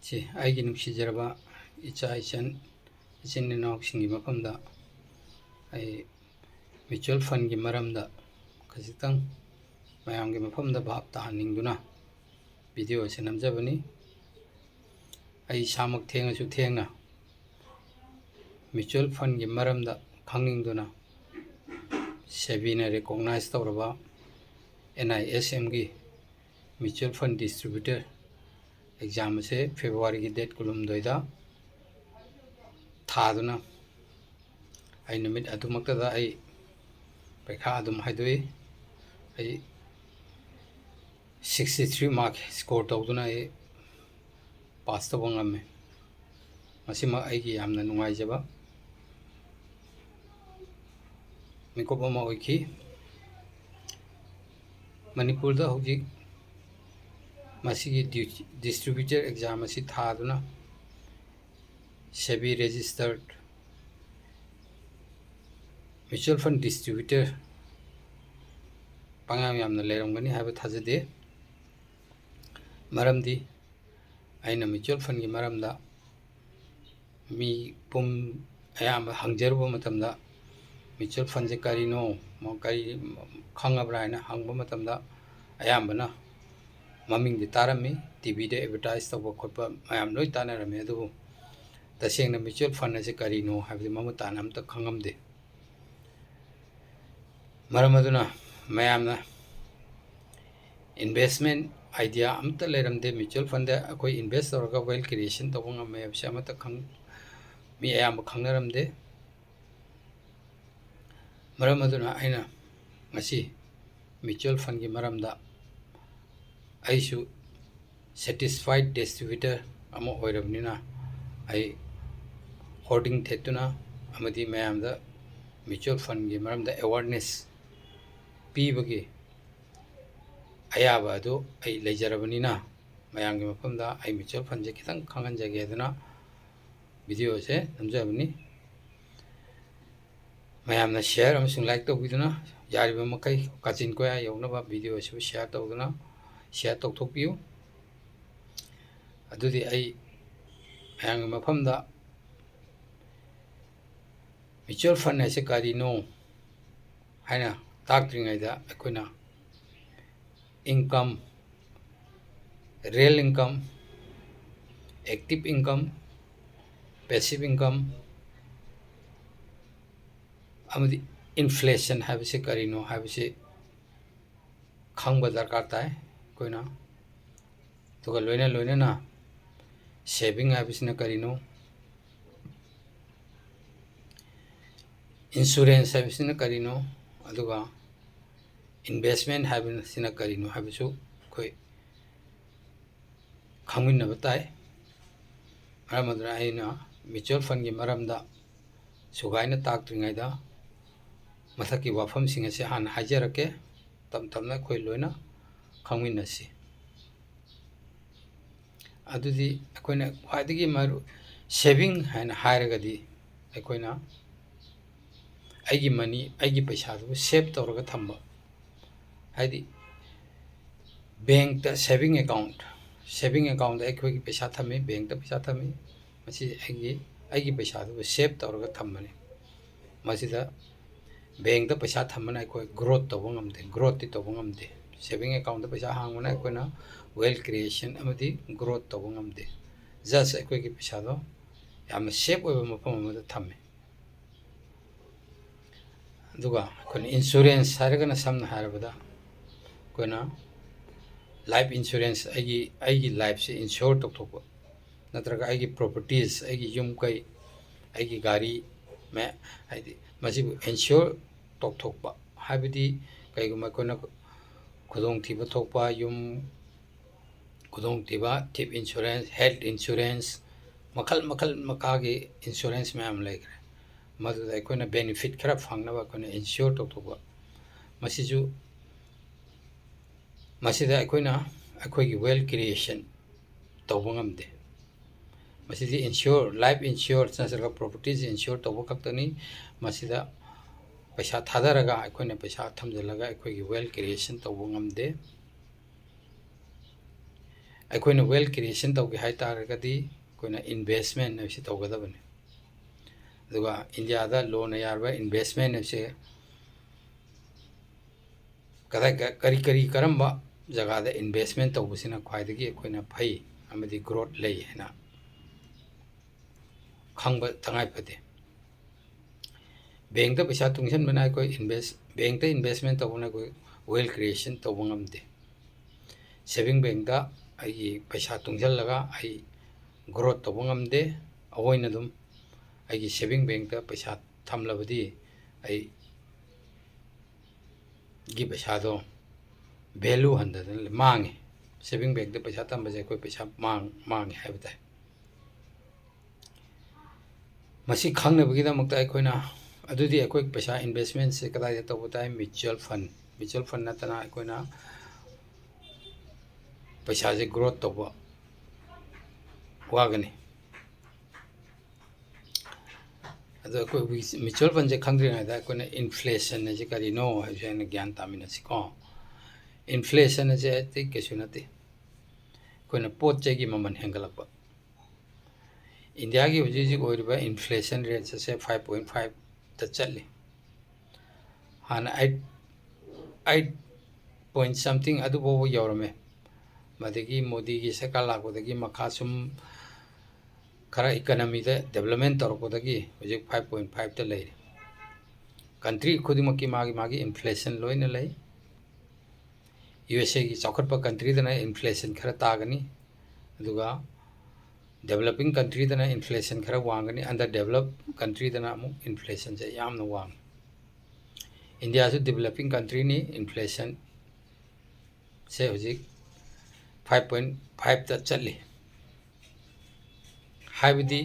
ꯁꯤ ꯑꯩꯒꯤ ꯅꯨꯡꯁꯤꯖꯔꯕ ꯏꯆꯥ ꯏꯆꯤꯟ ꯏꯅꯥꯎꯁꯤꯡꯒꯤ ꯃꯐꯝꯗ ꯑꯩ ꯃ꯭ꯌꯨꯆꯨꯋꯦꯜ ꯐꯟꯒꯤ ꯃꯔꯝꯗ ꯈꯖꯤꯛꯇꯪ ꯃꯌꯥꯝꯒꯤ ꯃꯐꯝꯗ ꯚꯥꯞ ꯇꯥꯍꯟꯅꯤꯡꯗꯨꯅ ꯚꯤꯗꯤꯑꯣ ꯑꯁꯤ ꯅꯝꯖꯕꯅꯤ꯫ ꯑꯩ ꯏꯁꯥꯃꯛ ꯊꯦꯡꯉꯁꯨ ꯊꯦꯡꯅ ꯃ꯭ꯌꯨꯆꯨꯋꯦꯜ ꯐꯟꯒꯤ ꯃꯔꯝꯗ ꯈꯪꯅꯤꯡꯗꯨꯅ ꯁꯦꯕꯤꯅ ꯔꯤꯀꯣꯛꯅꯥꯏꯖ ꯇꯧꯔꯕ NISMꯒꯤ ꯃ꯭ꯌꯨꯆꯨꯋꯦꯜ ꯐꯟ ꯗꯤꯁꯇ꯭ꯔꯤꯕ꯭ꯌꯨꯇꯔ ꯑꯦꯛꯖꯥꯝ ꯑꯁꯦ ꯐꯦꯕ꯭ꯔꯨꯋꯥꯔꯤꯒꯤ ꯗꯦꯠ 12ꯗ ꯊꯥꯗꯨꯅ ꯑꯩ ꯅꯨꯃꯤꯠ ꯑꯗꯨꯃꯛꯇꯗ ꯑꯩ ꯄꯩꯈꯥ ꯑꯗꯨꯝ ꯍꯥꯏꯗꯣꯛꯏ꯫ ꯑꯩ 63 ꯃꯥꯔꯛ ꯁ꯭ꯀꯣꯔ ꯇꯧꯗꯨꯅ ꯑꯩ ꯄꯥꯁ ꯇꯧꯕ ꯉꯝꯃꯤ꯫ ꯃꯁꯤꯃꯛ ꯑꯩꯒꯤ ꯌꯥꯝꯅ ꯅꯨꯡꯉꯥꯏꯖꯕ ꯃꯤꯀꯨꯞ ꯑꯃ ꯑꯣꯏꯈꯤ꯫ ꯃꯅꯤꯄꯨꯔꯗ ꯍꯧꯖꯤꯛ ꯃꯁꯤꯒꯤ ꯗꯤꯁꯇ꯭ꯔꯤꯕ꯭ꯌꯨꯇꯔ ꯑꯦꯛꯖꯥꯝ ꯑꯁꯤ ꯊꯥꯗꯨꯅ ꯁꯦꯕꯤ ꯔꯦꯖꯤꯁꯇꯔഡ് ꯃ꯭ꯌꯨꯆꯨꯋꯦꯜ ꯐꯟ ꯗꯤꯁꯇ꯭ꯔꯤꯕ꯭ꯌꯨꯇꯔ ꯄꯪꯌꯥꯝ ꯌꯥꯝꯅ ꯂꯩꯔꯝꯒꯅꯤ ꯍꯥꯏꯕ ꯊꯥꯖꯗꯦ꯫ ꯃꯔꯝꯗꯤ ꯑꯩꯅ ꯃ꯭ꯌꯨꯆꯨꯋꯦꯜ ꯐꯟꯒꯤ ꯃꯔꯝꯗ ꯃꯤ ꯑꯌꯥꯝꯕ ꯍꯪꯖꯔꯨꯕ ꯃꯇꯝꯗ ꯃ꯭ꯌꯨꯆꯨꯋꯦꯜ ꯐꯟꯁꯦ ꯀꯔꯤꯅꯣ ꯀꯔꯤ ꯈꯪꯉꯕ꯭ꯔꯥ ꯍꯥꯏꯅ ꯍꯪꯕ ꯃꯇꯝꯗ ꯑꯌꯥꯝꯕꯅ ꯃꯃꯤꯡꯗꯤ ꯇꯥꯔꯝꯃꯤ, ꯇꯤꯚꯤꯗ ꯑꯦꯗꯚꯔꯇꯥꯏꯁ ꯇꯧꯕ ꯈꯣꯠꯄ ꯃꯌꯥꯝ ꯂꯣꯏ ꯇꯥꯟꯅꯔꯝꯃꯤ, ꯑꯗꯨꯕꯨ ꯇꯁꯦꯡꯅ ꯃ꯭ꯌꯨꯆꯨꯋꯦꯜ ꯐꯟ ꯑꯁꯤ ꯀꯔꯤꯅꯣ ꯍꯥꯏꯕꯗꯤ ꯃꯃꯨꯠ ꯇꯥꯅ ꯑꯝꯇ ꯈꯪꯉꯝꯗꯦ꯫ ꯃꯔꯝ ꯑꯗꯨꯅ ꯃꯌꯥꯝꯅ ꯏꯟꯚꯦꯁꯃꯦꯟ ꯑꯥꯏꯗꯤꯌꯥ ꯑꯃꯇ ꯂꯩꯔꯝꯗꯦ꯫ ꯃ꯭ꯌꯨꯆꯨꯋꯦꯜ ꯐꯟꯗ ꯑꯩꯈꯣꯏ ꯏꯟꯚꯦꯁ ꯇꯧꯔꯒ ꯋꯦꯜ ꯀ꯭रिꯌꯦꯁꯟ ꯇꯧꯕ ꯉꯝꯃꯦ ꯍꯥꯏꯕꯁꯤ ꯑꯃꯠꯇ ꯃꯤ ꯑꯌꯥꯝꯕ ꯈꯪꯅꯔꯝꯗꯦ꯫ ꯃꯔꯝ ꯑꯗꯨꯅ ꯑꯩꯅ ꯉꯁꯤ ꯃ꯭ꯌꯨꯆꯨꯋꯦꯜ ꯐꯟꯒꯤ ꯃꯔꯝꯗ ꯑꯩꯁꯨ ꯁꯦꯇꯤꯁꯐꯥꯏഡ് ꯗꯤꯁꯇ꯭ꯔꯤꯕ꯭ꯌꯨꯇꯔ ꯑꯃ ꯑꯣꯏꯔꯕꯅꯤꯅ ꯑꯩ ꯍꯣꯔꯗꯤꯡ ꯊꯦꯠꯇꯨꯅ ꯑꯃꯗꯤ ꯃꯌꯥꯝꯗ ꯃ꯭ꯌꯨꯆꯨꯋꯦꯜ ꯐꯟꯒꯤ ꯃꯔꯝꯗ ꯑꯦꯋꯥꯔꯅꯦꯁ ꯄꯤꯕꯒꯤ ꯑꯌꯥꯕ ꯑꯗꯨ ꯑꯩ ꯂꯩꯖꯔꯕꯅꯤꯅ ꯃꯌꯥꯝꯒꯤ ꯃꯐꯝꯗ ꯑꯩ ꯃ꯭ꯌꯨꯆꯨꯋꯦꯜ ꯐꯟꯁꯦ ꯈꯤꯇꯪ ꯈꯪꯍꯟꯖꯒꯦ ꯑꯗꯨꯅ ꯚꯤꯗꯤꯑꯣꯁꯦ ꯅꯝꯖꯕꯅꯤ꯫ ꯃꯌꯥꯝꯅ ꯁꯤꯌꯔ ꯑꯃꯁꯨꯡ ꯂꯥꯏꯛ ꯇꯧꯕꯤꯗꯨꯅ ꯌꯥꯔꯤꯕ ꯃꯈꯩ ꯀꯥꯆꯤꯟ ꯀꯣꯌꯥ ꯌꯧꯅꯕ ꯚꯤꯗꯤꯑꯣ ꯑꯁꯤꯕꯨ ꯁꯤꯌꯔ ꯇꯧꯊꯣꯛꯄꯤꯌꯨ꯫ ꯑꯗꯨꯗꯤ ꯑꯩ ꯃꯌꯥꯝꯒꯤ ꯃꯐꯝꯗ ꯃ꯭ꯌꯨꯆꯨꯋꯦꯜ ꯐꯟ ꯍꯥꯏꯁꯦ ꯀꯔꯤꯅꯣ ꯍꯥꯏꯅ ꯇꯥꯛꯇ꯭ꯔꯤꯉꯩꯗ ꯑꯩꯈꯣꯏꯅ income, real income, active income, passive income ꯑꯃꯗꯤ ꯏꯟꯐ꯭ꯂꯦꯁꯟ ꯍꯥꯏꯕꯁꯤ ꯀꯔꯤꯅꯣ ꯍꯥꯏꯕꯁꯤ ꯈꯪꯕ ꯗꯔꯀꯥꯔ ꯇꯥꯏ ꯑꯩꯈꯣꯏꯅ꯫ ꯑꯗꯨꯒ ꯂꯣꯏꯅꯅ ꯁꯦꯚꯤꯡ ꯍꯥꯏꯕꯁꯤꯅ ꯀꯔꯤꯅꯣ, ꯏꯟꯁꯨꯔꯦꯟꯁ ꯍꯥꯏꯕꯁꯤꯅ ꯀꯔꯤꯅꯣ, ꯑꯗꯨꯒ ꯏꯟꯚꯦꯁꯃꯦꯟ ꯍꯥꯏꯕꯁꯤꯅ ꯀꯔꯤꯅꯣ ꯍꯥꯏꯕꯁꯨ ꯑꯩꯈꯣꯏ ꯈꯪꯃꯤꯟꯅꯕ ꯇꯥꯏ꯫ ꯃꯔꯝ ꯑꯗꯨꯅ ꯑꯩꯅ ꯃ꯭ꯌꯨꯆꯨꯋꯦꯜ ꯐꯟꯒꯤ ꯃꯔꯝꯗ ꯁꯨꯒꯥꯏꯅ ꯇꯥꯛꯇ꯭ꯔꯤꯉꯩꯗ ꯃꯊꯛꯀꯤ ꯋꯥꯐꯝꯁꯤꯡ ꯑꯁꯤ ꯍꯥꯟꯅ ꯍꯥꯏꯖꯔꯛꯀꯦ, ꯇꯞ ꯇꯞꯅ ꯑꯩꯈꯣꯏ ꯂꯣꯏꯅ ꯈꯪꯃꯤꯟꯅꯁꯤ꯫ ꯑꯗꯨꯗꯤ ꯑꯩꯈꯣꯏꯅ ꯈ꯭ꯋꯥꯏꯗꯒꯤ ꯁꯦꯚꯤꯡ ꯍꯥꯏꯅ ꯍꯥꯏꯔꯒꯗꯤ ꯑꯩꯈꯣꯏꯅ ꯑꯩꯒꯤ ꯄꯩꯁꯥꯗꯨꯕꯨ ꯁꯦꯚ ꯇꯧꯔꯒ ꯊꯝꯕ, ꯍꯥꯏꯗꯤ ꯕꯦꯡꯛꯇ ꯁꯦꯚꯤꯡ ꯑꯦꯀꯥꯎꯟꯗ ꯑꯩꯈꯣꯏꯒꯤ ꯄꯩꯁꯥ ꯊꯝꯃꯤ, ꯕꯦꯡꯛꯇ ꯄꯩꯁꯥ ꯊꯝꯃꯤ, ꯃꯁꯤ ꯑꯩꯒꯤ ꯄꯩꯁꯥꯗꯨꯕꯨ ꯁꯦꯚ ꯇꯧꯔꯒ ꯊꯝꯕꯅꯤ꯫ ꯃꯁꯤꯗ ꯕꯦꯡꯛꯇ ꯄꯩꯁꯥ ꯊꯝꯕꯅ ꯑꯩꯈꯣꯏ ꯒ꯭ꯔꯣꯠꯇꯤ ꯇꯧꯕ ꯉꯝꯗꯦ꯫ ꯁꯦꯚꯤꯡ ꯑꯦꯀꯥꯎꯟꯗ ꯄꯩꯁꯥ ꯍꯥꯡꯕꯅ ꯑꯩꯈꯣꯏꯅ ꯋꯦꯜ ꯀ꯭रिꯌꯦꯁꯟ ꯑꯃꯗꯤ ꯒ꯭ꯔꯣꯠ ꯇꯧꯕ ꯉꯝꯗꯦ꯫ ꯖꯁ ꯑꯩꯈꯣꯏꯒꯤ ꯄꯩꯁꯥꯗꯣ ꯌꯥꯝꯅ ꯁꯦꯐ ꯑꯣꯏꯕ ꯃꯐꯝ ꯑꯃꯗ ꯊꯝꯃꯤ꯫ ꯑꯗꯨꯒ ꯑꯩꯈꯣꯏꯅ ꯏꯟꯁꯨꯔꯦꯟꯁ ꯍꯥꯏꯔꯒꯅ ꯁꯝꯅ ꯍꯥꯏꯔꯕꯗ ꯑꯩꯈꯣꯏꯅ ꯂꯥꯏꯐ ꯏꯟꯁꯨꯔꯦꯟꯁ, ꯑꯩꯒꯤ ꯂꯥꯏꯐꯁꯦ ꯏꯟꯁꯨꯔ ꯇꯧꯊꯣꯛꯄ, ꯅꯠꯇ꯭ꯔꯒ ꯑꯩꯒꯤ ꯄ꯭ꯔꯣꯄꯔꯇꯤꯁ, ꯑꯩꯒꯤ ꯌꯨꯝ ꯀꯩ, ꯑꯩꯒꯤ ꯒꯥꯔꯤ ꯍꯥꯏꯗꯤ ꯃꯁꯤꯕꯨ ꯏꯟꯁꯨꯔ ꯇꯧꯊꯣꯛꯄ ꯍꯥꯏꯕꯗꯤ ꯀꯩꯒꯨꯝꯕ ꯑꯩꯈꯣꯏꯅ ꯈꯨꯗꯣꯡꯊꯤꯕ ꯊꯣꯛꯄ, ꯌꯨꯝ ꯈꯨꯗꯣꯡꯊꯤꯕ, ꯊꯤꯞ ꯏꯟꯁꯨꯔꯦꯟꯁ, ꯍꯦꯜꯊ ꯏꯟꯁꯨꯔꯦꯟꯁ, ꯃꯈꯜ ꯃꯈꯥꯒꯤ ꯏꯟꯁꯨꯔꯦꯟꯁ ꯃꯌꯥꯝ ꯂꯩꯈ꯭ꯔꯦ꯫ ꯃꯗꯨꯗ ꯑꯩꯈꯣꯏꯅ ꯕꯦꯅꯤꯐꯤꯠ ꯈꯔ ꯐꯪꯅꯕ ꯑꯩꯈꯣꯏꯅ ꯏꯟꯁꯨꯔ ꯇꯧꯊꯣꯛꯄ, ꯃꯁꯤꯗ ꯑꯩꯈꯣꯏꯅ ꯑꯩꯈꯣꯏꯒꯤ ꯋꯦꯜ ꯀ꯭रिꯌꯦꯁꯟ ꯇꯧꯕ ꯉꯝꯗꯦ꯫ ꯃꯁꯤꯗꯤ ꯂꯥꯏꯐ ꯏꯟꯁꯨꯔ ꯅꯠꯇ꯭ꯔꯒ ꯄ꯭ꯔꯣꯄꯔꯇꯤꯁ ꯏꯟꯁꯨꯔ ꯇꯧꯕ ꯈꯛꯇꯅꯤ꯫ ꯃꯁꯤꯗ ꯄꯩꯁꯥ ꯊꯥꯗꯔꯒ ꯑꯩꯈꯣꯏꯅ ꯄꯩꯁꯥ ꯊꯝꯖꯤꯜꯂꯒ ꯑꯩꯈꯣꯏꯒꯤ ꯋꯦꯜ ꯀ꯭रिꯌꯦꯁꯟ ꯇꯧꯕ ꯉꯝꯗꯦ꯫ ꯑꯩꯈꯣꯏꯅ ꯋꯦꯜ ꯀ꯭ꯔꯤꯌꯦꯁꯟ ꯇꯧꯒꯦ ꯍꯥꯏꯇꯥꯔꯒꯗꯤ ꯑꯩꯈꯣꯏꯅ ꯏꯟꯚꯦꯁꯃꯦꯟ ꯍꯥꯏꯕꯁꯤ ꯇꯧꯒꯗꯕꯅꯤ ꯑꯗꯨꯒ ꯏꯟꯗꯤꯌꯥꯗ ꯂꯣꯅ ꯌꯥꯔꯕ ꯏꯟꯚꯦꯁꯃꯦꯟ ꯍꯥꯏꯕꯁꯤ ꯀꯔꯤ ꯀꯔꯝꯕ ꯖꯒꯥꯗ ꯏꯟꯚꯦꯁꯃꯦꯟ ꯇꯧꯕꯁꯤꯅ ꯈ꯭ꯋꯥꯏꯗꯒꯤ ꯑꯩꯈꯣꯏꯅ ꯐꯩ ꯑꯃꯗꯤ ꯒ꯭ꯔꯣꯠ ꯂꯩ ꯍꯥꯏꯅ ꯈꯪꯕ ꯇꯉꯥꯏ ꯐꯗꯦ ꯕꯦꯡꯛꯇ ꯄꯩꯁꯥ ꯇꯨꯡꯁꯤꯟꯕꯅ ꯑꯩꯈꯣꯏ ꯕꯦꯡꯛꯇ ꯏꯟꯚꯦꯁꯃꯦꯟ ꯇꯧꯕꯅ ꯑꯩꯈꯣꯏ ꯋꯦꯜ ꯀ꯭ꯔꯤꯌꯦꯁꯟ ꯇꯧꯕ ꯉꯝꯗꯦ ꯁꯦꯚꯤꯡ ꯕꯦꯡꯛꯇ ꯑꯩꯒꯤ ꯄꯩꯁꯥ ꯇꯨꯡꯁꯤꯜꯂꯒ ꯑꯩ ꯒ꯭ꯔꯣꯠ ꯇꯧꯕ ꯉꯝꯗꯦ ꯑꯩꯈꯣꯏꯅ ꯑꯗꯨꯝ ꯑꯩꯒꯤ ꯁꯦꯚꯤꯡ ꯕꯦꯡꯛꯇ ꯄꯩꯁꯥ ꯊꯝꯂꯕꯗꯤ ꯑꯩꯒꯤ ꯄꯩꯁꯥꯗꯣ ꯚꯦꯂꯨ ꯍꯟꯊꯗꯅ ꯃꯥꯡꯉꯦ ꯁꯦꯚꯤꯡ ꯕꯦꯡꯛꯇ ꯄꯩꯁꯥ ꯊꯝꯕꯁꯦ ꯑꯩꯈꯣꯏ ꯄꯩꯁꯥ ꯃꯥꯡꯉꯦ ꯍꯥꯏꯕ ꯇꯥꯏ ꯃꯁꯤ ꯈꯪꯅꯕꯒꯤꯗꯃꯛꯇ ꯑꯩꯈꯣꯏꯅ ꯑꯗꯨꯗꯤ ꯑꯩꯈꯣꯏ ꯄꯩꯁꯥ ꯏꯟꯚꯦꯁꯃꯦꯟꯁꯦ ꯀꯗꯥꯏꯗ ꯇꯧꯕ ꯇꯥꯏ म्यूचुअल फंड नतना ꯑꯩꯈꯣꯏꯅ पैसाजे ग्रोथ तब वागनी म्यूचुअल फंड से खंद्रीद इन्फ्लेशन से करीनो है ज्ञान तामीको इन्फ्लेशन से कैसु नाते अखोना पोट चेगी ममन हेंगलप इंडिया की हूँ इन्फ्लेशन रेट से 5.5 चली हाँ 8 point something अदुबो यौरमे मदगी मोदी की सरकार लापदगी मखा सुम खरा इकोनॉमी डेवलपमेंट तौरपदगी हूँ 5.5 ता लेरे कंट्री खुदिमकी मागी इन्फ्लेशन लोइना लई USA की चौखटप कंट्री दना इन्फ्लेशन खरा तागनी अदुगा डेवलपिंग कंट्री दना इन्फ्लेशन खरा वांगनी अंडर डेवलप कंट्री दना अमु इन्फ्लेशन से यामना वांग इंडिया से डेवलपिंग कंट्री नि इन्फ्लेशन से हूँ 5.5 ता चली हाइबदी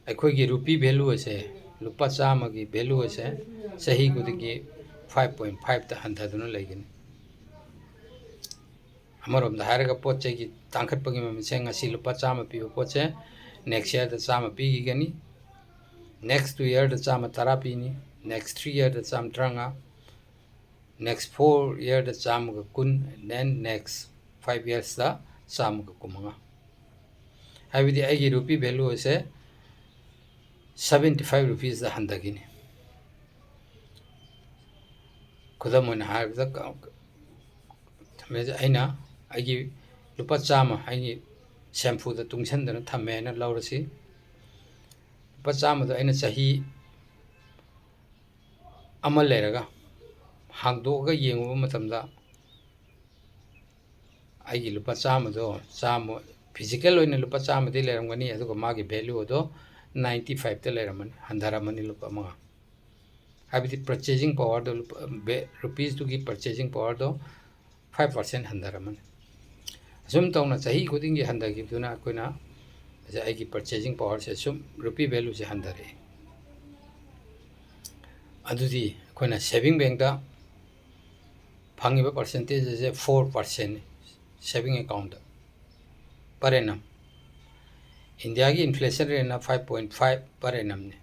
अखोगी रुपी वैल्यू से लुपा चामगी वैल्यू से सही खुदी 5.5 ता हंथदुना लेगनी अमरोम हायरगा पोचे की तांखटपगी ममसे ngasi लुपा चाम पीबो पोचे नेक्स्ट ईयर दा चाम पीगनी नेक्स्ट 2 ईयर दा चाम 10 पीनी नेक्स्ट 3 ईयर दा चाम 30 नेक्स्ट 4 ईयर दा चाम कुन देन नेक्स्ट 5 ईयर्स दा चाम कुमंगा हाइबदी आइगी रुपी वैल्यू से 75 रुपीस दा हंदगिनी खुदम होना हाइबदा अना आइगी लुपा चामा आइगी शैम्पूद तुंगसनदना थमेना लौरसी लुपा चामदो अना चाही अमा लेरगा हांगदोगा येंगुबा मतमदा आइगी लुपा चामदो चाम फिजिकल ओइना लुपा चामदि लेरमगनी अदुगा मागी वैल्यू दो 95 ता लेरमनी हंधरमनी लुपा मंगा हाबिदि परचेजिंग पावर दो रुपीस की परचेजिंग पावर दो 5% हंधरमनी असुम तौना चाही खुदिंगी हंधगिबदुना अखोइना आइगी परचेजिंग पावर से सुम रुपी वैल्यू से हंधरे अदुदी अखोइना सेविंग बैंक दा फंगिबा परसेंटेज से 4% saving account per annum India की इन्फ्लेशन रेट 5.5 पर एनम ने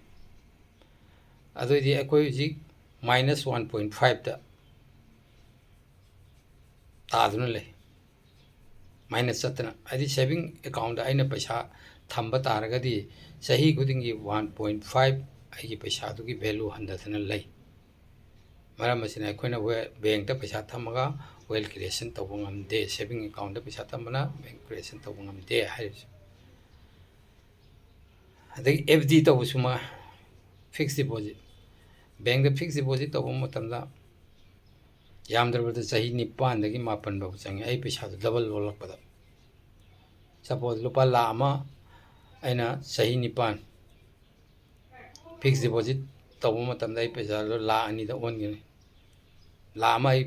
अदुदी अखोइ जी -1.5 ता तादुना ले माइनस चतना अदि सेविंग अकाउंट अइना पैसा थंबा तारगदी सही खुदिंगी 1.5 आइगी पैसा दुगी वैल्यू हंदथना लई मरम असिना अखोइना बैंक ता पैसा थमगा वेल क्रिएशन तौबा ngamde सेविंग अकाउंट ता पैसा थमना बैंक क्रिएशन तौबा ngamde हाइस अदि FD तौबसुमा फिक्स डिपॉजिट बैंक दा फिक्स डिपॉजिट तौबा मतमदा यामद्रबदा चाही 9 दगी 5 बाबू चंगे आई पैसा डबल लोलकपदा सपोज लुपा लाख अमा अना चाही 9 फिक्स डिपॉजिट तौबा मतमदा आई पैसा लाख 2 दा ओनगनी लाख अमा आई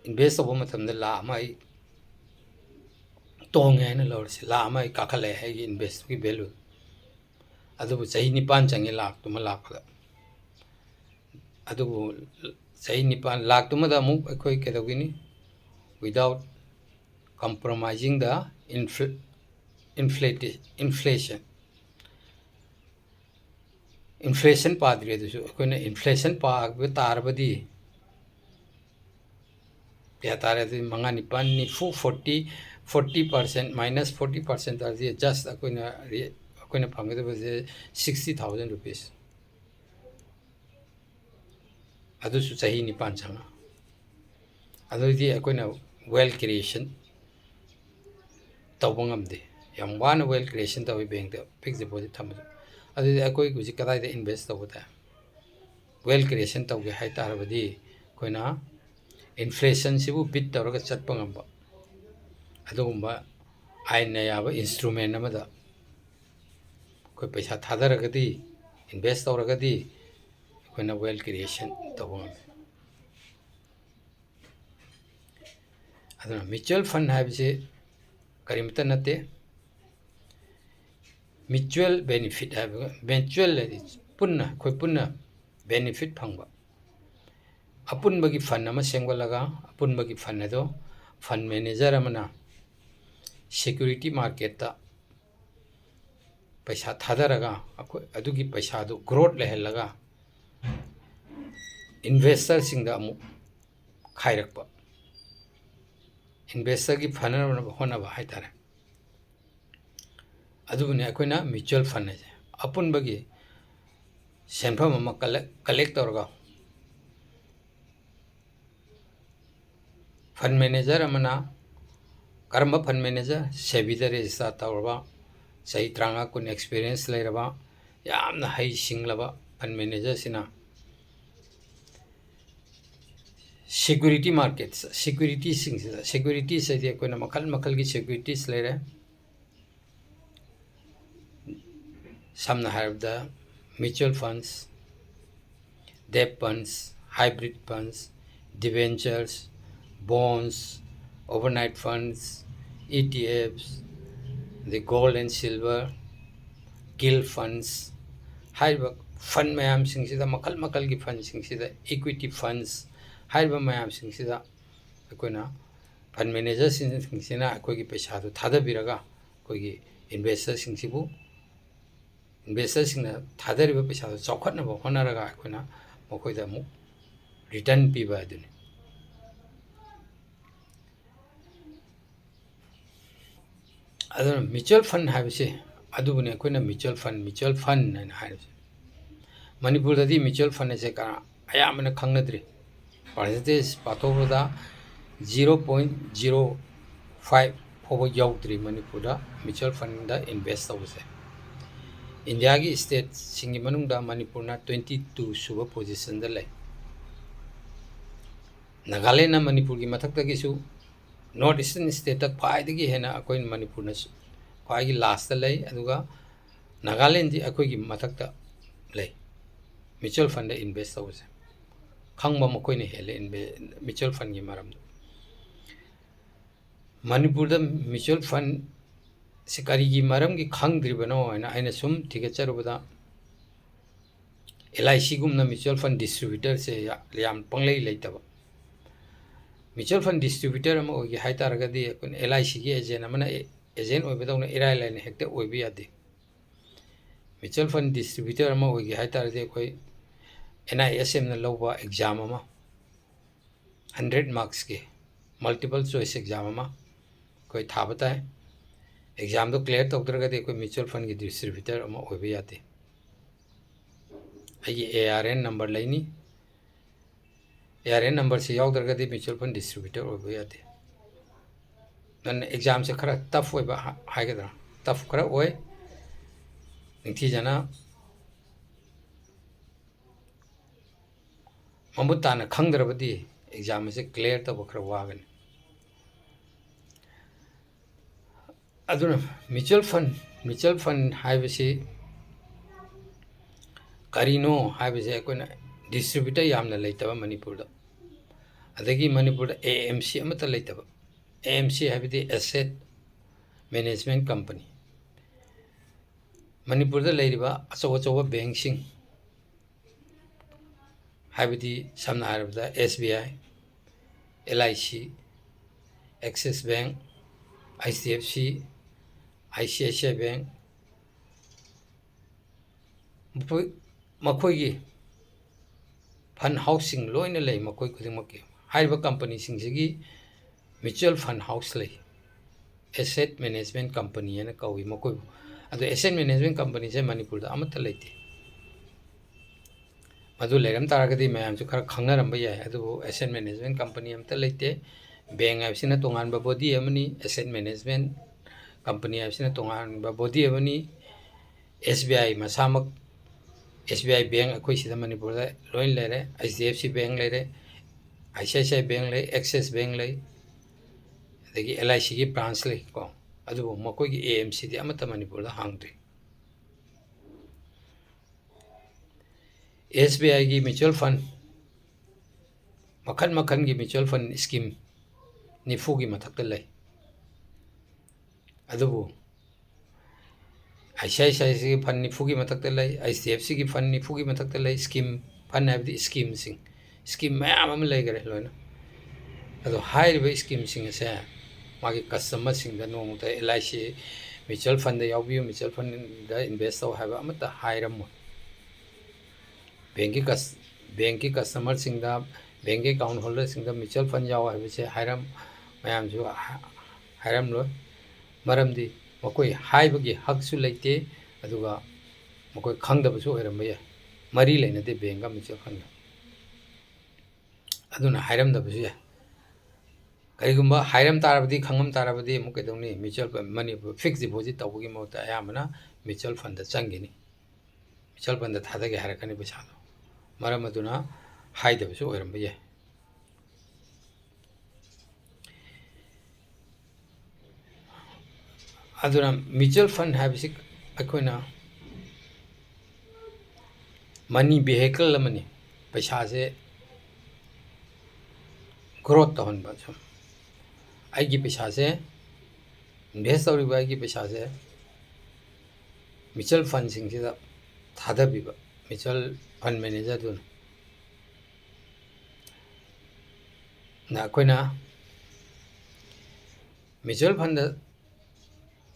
इन्वेस्ट तौबा मतमदा लाख अमा आई तोंगे है लौरसे लाख अमा आई काखले है इन्वेस्ट की वैल्यू अदुबु चाही 9 चंगे लाख तुमा लाखदा अदुबु चाही 9 लाख तुमदा अमुक अखोइ केदौगिनी विदाउट compromising the inflation पाद्रे दुसु अखोइना inflation पाग तारबदी क्या तारे तो मंगा निपान निफु 40% माइनस 40% तारे जस्ट अकोने फंगे तो बस 60,000 रुपीस अदुसु सही निपान चंगा अदुदी अकोने वेल्थ क्रिएशन तब ngamde yam wan wealth creation tawi bank da fixed deposit tham adu akoi guji kadai da invest tawta wealth creation tawge hai tar badi koina inflation sibu bit tawraga chatpa ngamba adugumba aina yaba instrument amada koi paisa thadaragadi invest tawragadi koina wealth creation tawang aduna mutual fund habise करीमता नते mutual benefit है mutual पुन्ना कोई पुन्ना benefit फंगबा अपुनबगी fund अमा सेंगलगा अपुनबगी फंड दो फंड मैनेजर अमना सिक्योरिटी मार्केट ता पैसा थादरगा अकोई अदुगी पैसा दो ग्रोथ लेहलगा इन्वेस्टर सिंग दा अमु खाइरकपा इन्वेस्टर की फंड होना है तारे अदुबने अकोइना म्यूचुअल फंड है अपुनबगी सेंफम अमा कलेक्ट तौरगा फंड मैनेजर अमना करम फंड मैनेजर सेबीदा रजिस्टर तौरबा सही त्रांगा कुन एक्सपीरियंस लेरबा यामना हई सिंगलबा फंड मैनेजर सिना सिक्योरिटी मार्केट सिक्योरिटी सिक्योरिटी से कोई मखल मखल की सिक्योरिटीज ले रहे सामना है mutual funds debt funds hybrid funds debentures bonds overnight funds ETFs the gold and silver gilt funds हाइब फंड मैम सिंह मखल मखल की फंड सिंह इक्विटी फंड्स हाइब मैम सिंह अकोना फंड मैनेजर सिंह अखोगी पैसा थादबीरगा अखोगी इन्वेस्टर सिंह इन्वेस्टर सिंह थादरीब पैसा चौखटनब होनरगा अखोना मखोइदा अमु रिटर्न पीबा अदुनि अदुना म्यूचुअल फंड हाइबसे अदुबने अखोना म्यूचुअल फंड ना हाइबसे मणिपुर ददी म्यूचुअल फंड से का अयामना खंगनद्री परसेंटेज पाथोबदा 0.05 फोब यौद्री मणिपुर म्यूचुअल फंड इन्वेस्ट तौसे इंडिया की स्टेट सिंगी मनुंगदा मणिपुर 22 सुब पोजीशन द ले नागालैंड मणिपुर की मथक्तगीसु नॉर्थ ईस्टर्न स्टेट ख्वाइदगी हेना अकोइ मणिपुर ख्वाइगी लास्ट ले अदुगा नागालैंड दी अकोइगी मथक्ता ले म्यूचुअल फंड इन्वेस्ट तौसे खंगबा मकोइने हेले म्यूचुअल फंड की मरम मणिपुर म्यूचुअल फंड से करीगी मरम की खंगद्रिबनो है आइना सुम थिगचरुबदा LIC गुमना म्यूचुअल फंड डिस्ट्रीब्यूटर से याम पंगलै लेतब म्यूचुअल फंड डिस्ट्रीब्यूटर अमा ओगी हाइतारगदी कोन LIC की एजेंट अमना एजेंट ओइबदौना इराय लाइन हेक्ते ओइबि यादे म्यूचुअल फंड डिस्ट्रीब्यूटर अमा ओगी हाइतारदे कोई NISM ना लौबा एग्जाम अमा 100 मार्क्स के मल्टीपल चॉइस एग्जाम अमा कोई थाबता है एग्जाम तो क्लियर तौद्रगदे कोई म्यूचुअल फंड की डिस्ट्रीब्यूटर अमा ओइबि यादे अगी ARN नंबर लेनी ARN नंबर से याउद्रगदे म्यूचुअल फंड डिस्ट्रीब्यूटर ओइबि यादे नन एग्जाम से खरा टफ ओइबा हाइगदरा टफ खरा ओइ निथि जना ममुताना खंगद्रबदी एग्जाम से क्लियर तब खरा वागन अदुना म्यूचुअल फंड हाइबसे करीनो हाइबसे कोना डिस्ट्रीब्यूटर यामना लेतबा मणिपुर अदगी मणिपुर AMC अमता लेतबा AMC हाइबदी एसेट मैनेजमेंट कंपनी मणिपुर लेरिबा अचौ अचौ बैंक सिंह हाइबदी सामना हाइबदा SBI LIC Axis bank ICFC ICICI bank मखोई की फंड हाउसिंग लोइन ले मखोई खुदिमक हाइब कंपनी सिंगसिगी म्यूचुअल फंड हाउस ले एसेट मैनेजमेंट कंपनी है कौई मकोई अदो एसेट मैनेजमेंट कंपनी से मणिपुर अमत लेते मधु लेरम तारगदी मैम जो खर खंगनरम याय अदो एसेट मैनेजमेंट कंपनी अमत लेते बैंक हाइबसिना तोंगान बॉडी अमनी एसेट मैनेजमेंट कंपनी हाइबसिना तोंगान बॉडी अमनी SBI मसामक SBI बैंक अखोई सिदा मणिपुर दा लोइन लेरे HDFC बैंक लेरे ICICI बैंक ले एक्सिस बैंक ले अदगी LIC की ब्रांच ले को अदुबो मकोई की AMC दी अमत मणिपुर दा हांगद्री SBI की म्यूचुअल फंड मखन मखन की म्यूचुअल फंड स्कीम निफू की मथक ले अदुबो ICICI की फंड निफू की मथक ले HDFC की फंड निफू की मथक ले स्कीम फंड है स्कीम सिंह स्कीम मैम हम ले गए लोना अदो हाइब स्कीम सिंह से मागी कस्टमर सिंह दा नोमुता LIC म्यूचुअल फंड यावबियो म्यूचुअल फंड दा इन्वेस्ट हो हाइब अमता हाइरम बैंक की कस्टमर सिंह दा बैंक के अकाउंट होल्डर सिंह दा म्यूचुअल फंड याव हाइब से हाइरम मैम जो हाइरम लो मरमदी मकोई हाइबगी हकसु लेते अदुगा मकोई खंगदबसु होरम या मरी लेनदे बैंक म्यूचुअल फंड अदुना हाइरम दबसु या करिगुम्बा हाइरम तारबदी खंगम तारबदी मुकेदोनी म्यूचुअल मनी फिक्स डिपॉजिट तौबगी मौता आयामना म्यूचुअल फंड चंगिनी म्यूचुअल फंड थादगे हारकनी पैसादो मरम अदुना हाइदबसु होरम या अदुना म्यूचुअल फंड हाइबसि अखोइना मनी वेहिकल अमनी पैसा से ग्रोथ तहनबा सम आइगी पैसा से इन्वेस्ट तौरिबा आइगी पैसा से म्यूचुअल फंड सिंगसिदा थादबिबा म्यूचुअल फंड मैनेजर दुन ना अखोइना म्यूचुअल फंड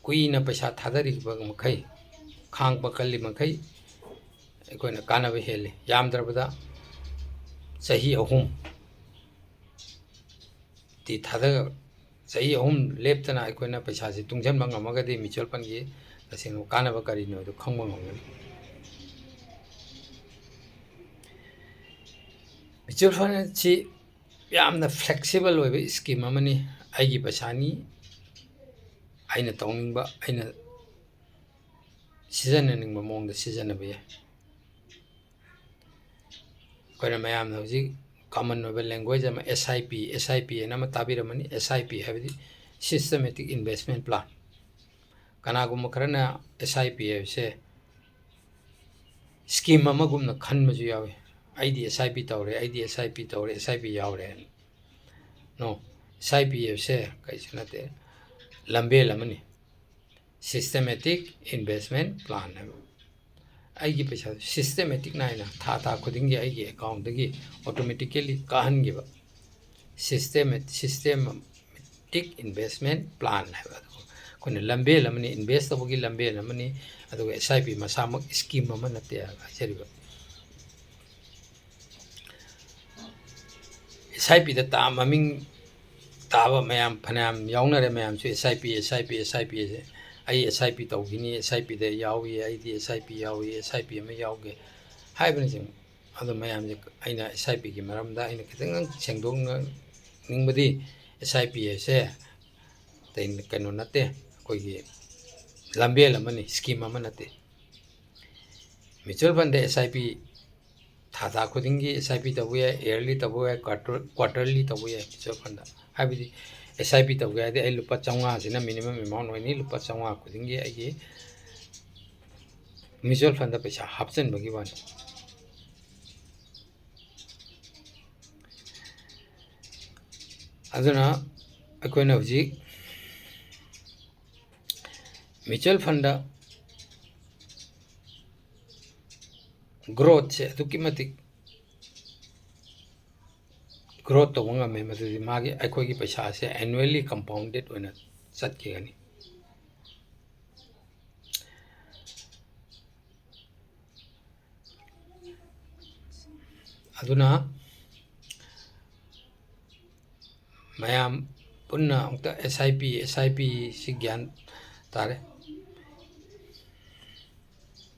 कुईना पैसा थादरिबा मखै खांग पकली मखै अखोइना कानब हेले यामद्रबदा सही अहुम ती थादा सही अहुम लेपतना अखोइना पैसा से तुंगजन मंगमगदि म्यूचुअल फंड की तसेंग कानब करिनो दो खंग मंगमगनि म्यूचुअल फंड सी यामना फ्लेक्सिबल होइबे स्कीम अमनी आइगी पैसानी आइना तौनिंगबा आइना सिजननिंगबा मोंग दा सिजनबे या कोइना मयामना हुजी कॉमन होइबे लैंग्वेज अमा SIP एना मा ताबिरमनी SIP हैबदी सिस्टमैटिक इन्वेस्टमेंट प्लान कनागुम खरना SIP हैबसे स्कीम अमगुमना खनबजु यावे आइदी SIP तौरे SIP यावरे नो SIP हैबसे कैसनते लंबेल अमनी सिस्टमैटिक इन्वेस्टमेंट प्लान है आइगी पैसा सिस्टमैटिक नाइना था खुदिंगी आइगी अकाउंट दगी ऑटोमेटिकली काहनगिबा सिस्टमैटिक इन्वेस्टमेंट प्लान है कोने लंबेल अमनी इन्वेस्ट तबगी लंबेल अमनी अदुगा SIP मसामक स्कीम अमा नते हाजरिबा SIP दा ता ममिंग ताबा मैम फनाम यावनरे मैम सु SIP से आई SIP तौगिनी SIP दे यावी आईदी SIP यावी SIP अमा यावगे हाइबनि सिंग अदो मैम जे आइना SIP की मरमदा आइना खितंग सेंगदोंग निंगबदी SIP से तैन कनो नते कोई लंबेल अमनी स्कीम अमा नते म्यूचुअल फंड SIP था खुदिंगी SIP तबु या ईयरली तबु या क्वार्टरली तबु या म्यूचुअल फंड हाइबदी SIP तबु या दे लुपा 500 सिना मिनिमम अमाउंट होइनी लुपा 500 खुदिंगी आइगी म्यूचुअल फंड पैसा हापचन बगी वान अदुना अखोइना हुजी म्यूचुअल फंड ग्रोथ से अदुकिमतिक ग्रोथ तो वंगा में मदुदी मागे अखोई की पैसा से एनुअली कंपाउंडेड होना चटकेगनी अदुना ꯃꯌꯥꯝ ꯄꯨꯟꯅ ꯑꯃꯨꯛꯇ SIP ꯁꯤ ꯒ꯭ꯌꯥꯟ ꯇꯥꯔꯦ